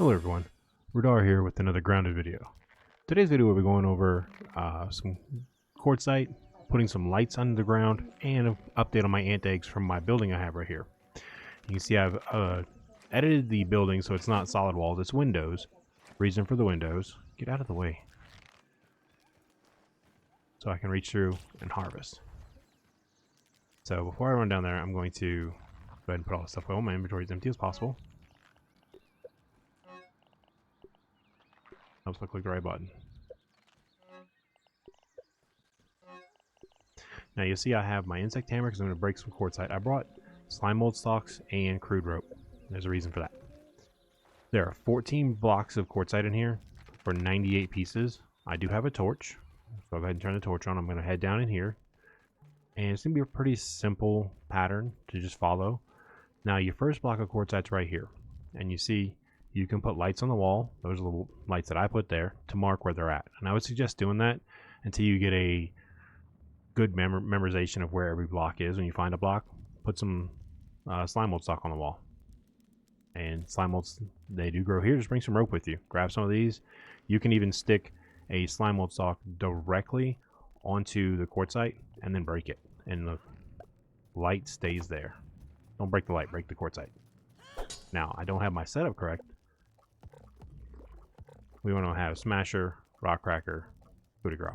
Hello everyone, Radar here with another grounded video. Today's video we'll be going over some quartzite, putting some lights under the ground, and an update on my ant eggs from my building I have right here. You can see I've edited the building so it's not solid walls, it's windows. Reason for the windows, get out of the way, so I can reach through and harvest. So before I run down there, I'm going to go ahead and put all the stuff away. My inventory as empty as possible. Helps me click the right button. Now you see I have my insect hammer because I'm going to break some quartzite. I brought slime mold stalks and crude rope. There's a reason for that. There are 14 blocks of quartzite in here for 98 pieces. I do have a torch, so I'll go ahead and turn the torch on. I'm going to head down in here, and it's going to be a pretty simple pattern to just follow. Now your first block of quartzite's right here, and you see you can put lights on the wall. Those are the lights that I put there to mark where they're at. And I would suggest doing that until you get a good memorization of where every block is. When you find a block, put some slime mold stock on the wall. And slime molds, they do grow here. Just bring some rope with you. Grab some of these. You can even stick a slime mold stalk directly onto the quartzite and then break it. And the light stays there. Don't break the light, break the quartzite. Now, I don't have my setup correct. We want to have smasher, rock cracker, coup de grace.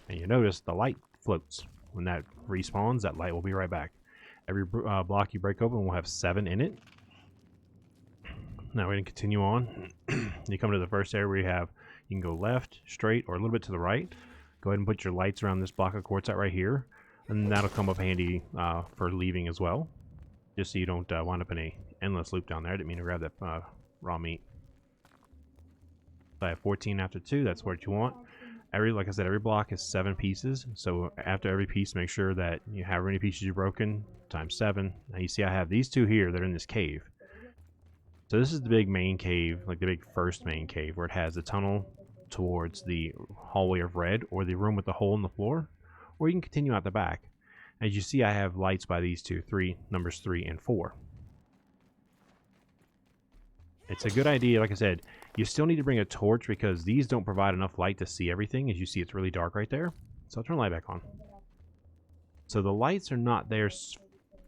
And you notice the light floats. When that respawns, that light will be right back. Every block you break open will have 7 in it. Now we're going to continue on. You come to the first area where you can go left, straight, or a little bit to the right. Go ahead and put your lights around this block of quartzite right here. And that'll come up handy for leaving as well. Just so you don't wind up in a endless loop down there. I didn't mean to grab that raw meat. So I have 14 after 2. That's what you want. Like I said, every block is 7 pieces. So after every piece, make sure that you have how many pieces you've broken times 7. Now you see I have these 2 here that are in this cave. So this is the big main cave, like the big first main cave, where it has the tunnel towards the hallway of red, or the room with the hole in the floor, or you can continue out the back. As you see, I have lights by these 2, numbers 3 and 4. It's a good idea, like I said, you still need to bring a torch because these don't provide enough light to see everything. As you see, it's really dark right there. So I'll turn the light back on. So the lights are not there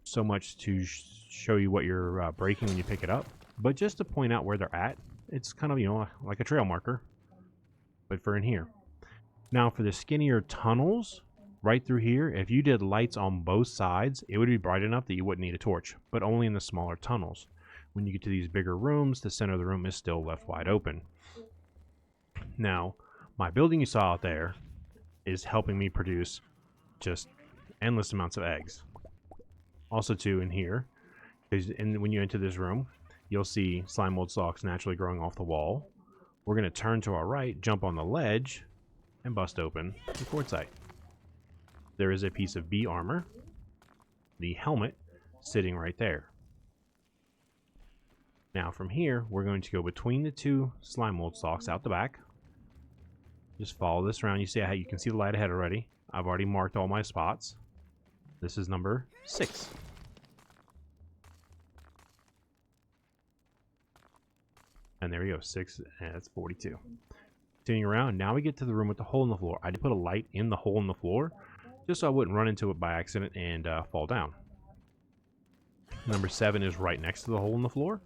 so much to show you what you're breaking when you pick it up, but just to point out where they're at. It's kind of, like a trail marker, but for in here. Now for the skinnier tunnels, right through here, if you did lights on both sides, it would be bright enough that you wouldn't need a torch, but only in the smaller tunnels. When you get to these bigger rooms, the center of the room is still left wide open. Now, my building you saw out there is helping me produce just endless amounts of eggs. Also too, in here, when you enter this room, you'll see slime mold stalks naturally growing off the wall. We're going to turn to our right, jump on the ledge, and bust open the quartzite. There is a piece of bee armor, the helmet, sitting right there. Now from here, we're going to go between the 2 slime mold stalks out the back. Just follow this around. You see how you can see the light ahead already. I've already marked all my spots. This is number 6. And there we go, 6, and that's 42. Continuing around, now we get to the room with the hole in the floor. I did put a light in the hole in the floor, just so I wouldn't run into it by accident and fall down. Number 7 is right next to the hole in the floor.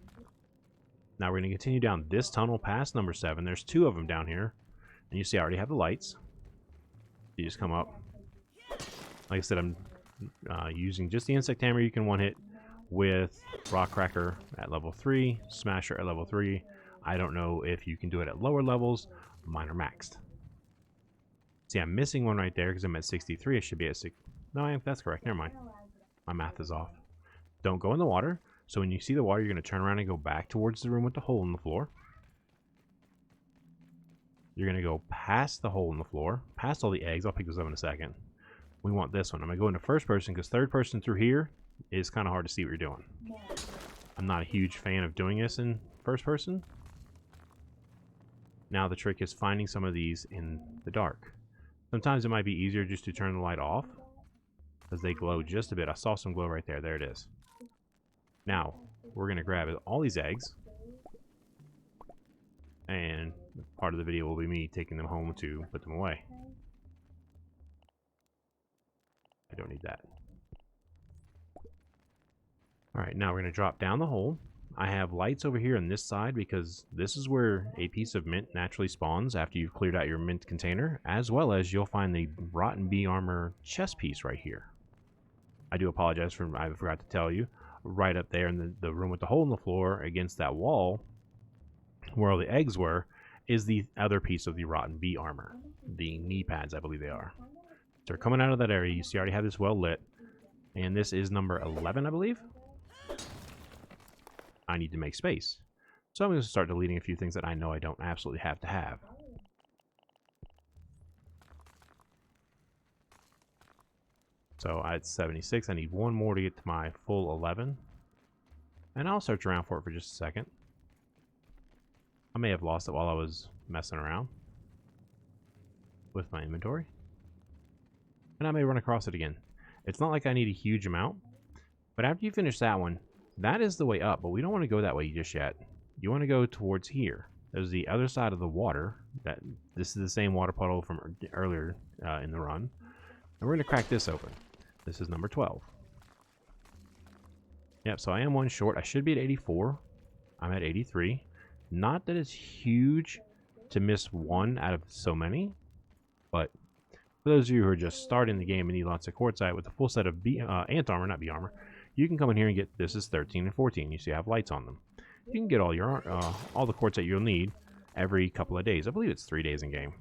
Now we're going to continue down this tunnel past number 7. There's 2 of them down here. And you see I already have the lights. You just come up. Like I said, I'm using just the insect hammer. You can one-hit with rock cracker at level 3, smasher at level 3. I don't know if you can do it at lower levels. Mine are maxed. See, I'm missing one right there because I'm at 63. I should be at 6. No, that's correct. Never mind. My math is off. Don't go in the water. So when you see the water, you're going to turn around and go back towards the room with the hole in the floor. You're going to go past the hole in the floor, past all the eggs. I'll pick those up in a second. We want this one. I'm going to go into first person because third person through here is kind of hard to see what you're doing. I'm not a huge fan of doing this in first person. Now the trick is finding some of these in the dark. Sometimes it might be easier just to turn the light off because they glow just a bit. I saw some glow right there. There it is. Now, we're going to grab all these eggs. And part of the video will be me taking them home to put them away. I don't need that. Alright, now we're going to drop down the hole. I have lights over here on this side because this is where a piece of mint naturally spawns after you've cleared out your mint container, as well as you'll find the rotten bee armor chest piece right here. I do apologize for I forgot to tell you. Right up there in the room with the hole in the floor against that wall where all the eggs were is the other piece of the rotten bee armor. The knee pads, I believe they are. So we're coming out of that area. You see I already have this well lit. And this is number 11, I believe. I need to make space. So I'm going to start deleting a few things that I know I don't absolutely have to have. So at 76, I need one more to get to my full 11. And I'll search around for it for just a second. I may have lost it while I was messing around with my inventory. And I may run across it again. It's not like I need a huge amount. But after you finish that one, that is the way up, but we don't want to go that way just yet. You want to go towards here. There's the other side of the water. This is the same water puddle from earlier in the run. And we're going to crack this open. This is number 12. Yep, so I am one short. I should be at 84. I'm at 83. Not that it's huge to miss one out of so many, but for those of you who are just starting the game and need lots of quartzite with a full set of ant armor, not bee armor, you can come in here and get, this is 13 and 14. You see I have lights on them. You can get all your all the quartzite you'll need every couple of days. I believe it's 3 days in game.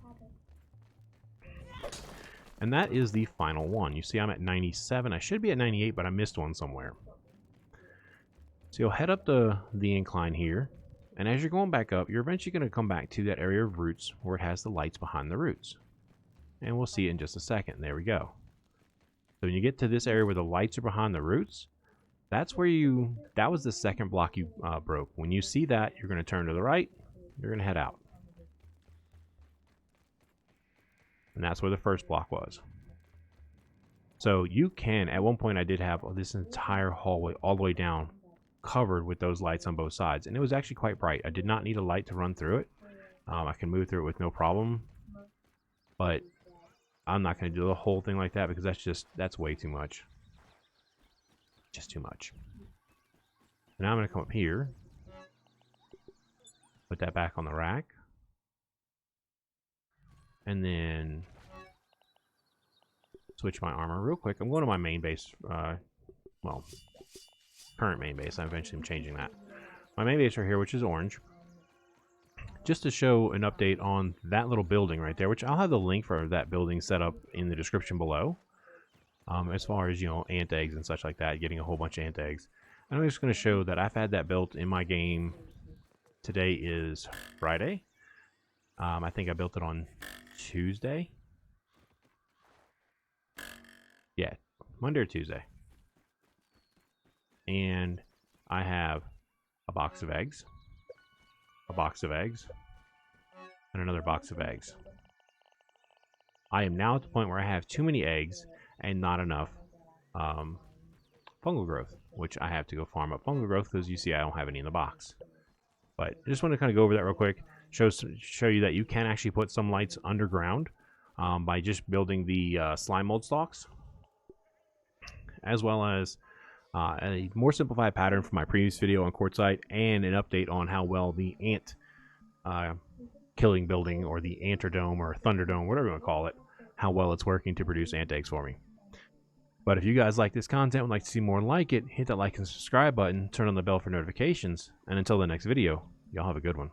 And that is the final one. You see I'm at 97. I should be at 98, but I missed one somewhere. So you'll head up the incline here. And as you're going back up, you're eventually going to come back to that area of roots where it has the lights behind the roots. And we'll see it in just a second. There we go. So when you get to this area where the lights are behind the roots, that's where that was the second block you broke. When you see that, you're going to turn to the right. You're going to head out. And that's where the first block was. So you can, at one point I did have this entire hallway all the way down covered with those lights on both sides. And it was actually quite bright. I did not need a light to run through it. I can move through it with no problem. But I'm not going to do the whole thing like that because that's way too much. Just too much. And now I'm going to come up here. Put that back on the rack. And then switch my armor real quick. I'm going to my main base. Well, current main base. I eventually am changing that. My main base right here, which is orange. Just to show an update on that little building right there, which I'll have the link for that building set up in the description below. As far as, you know, ant eggs and such like that, getting a whole bunch of ant eggs. And I'm just going to show that I've had that built in my game. Today is Friday. I think I built it on Tuesday. Yeah, Monday or Tuesday. And I have a box of eggs, a box of eggs, and another box of eggs. I am now at the point where I have too many eggs and not enough fungal growth, which I have to go farm up fungal growth because you see I don't have any in the box. But I just want to kind of go over that real quick, show you that you can actually put some lights underground by just building the slime mold stalks, as well as a more simplified pattern from my previous video on quartzite and an update on how well the ant killing building, or the anterdome or thunderdome, whatever you want to call it, how well it's working to produce ant eggs for me. But if you guys like this content, would like to see more like it, hit that like and subscribe button, turn on the bell for notifications, and until the next video, y'all have a good one.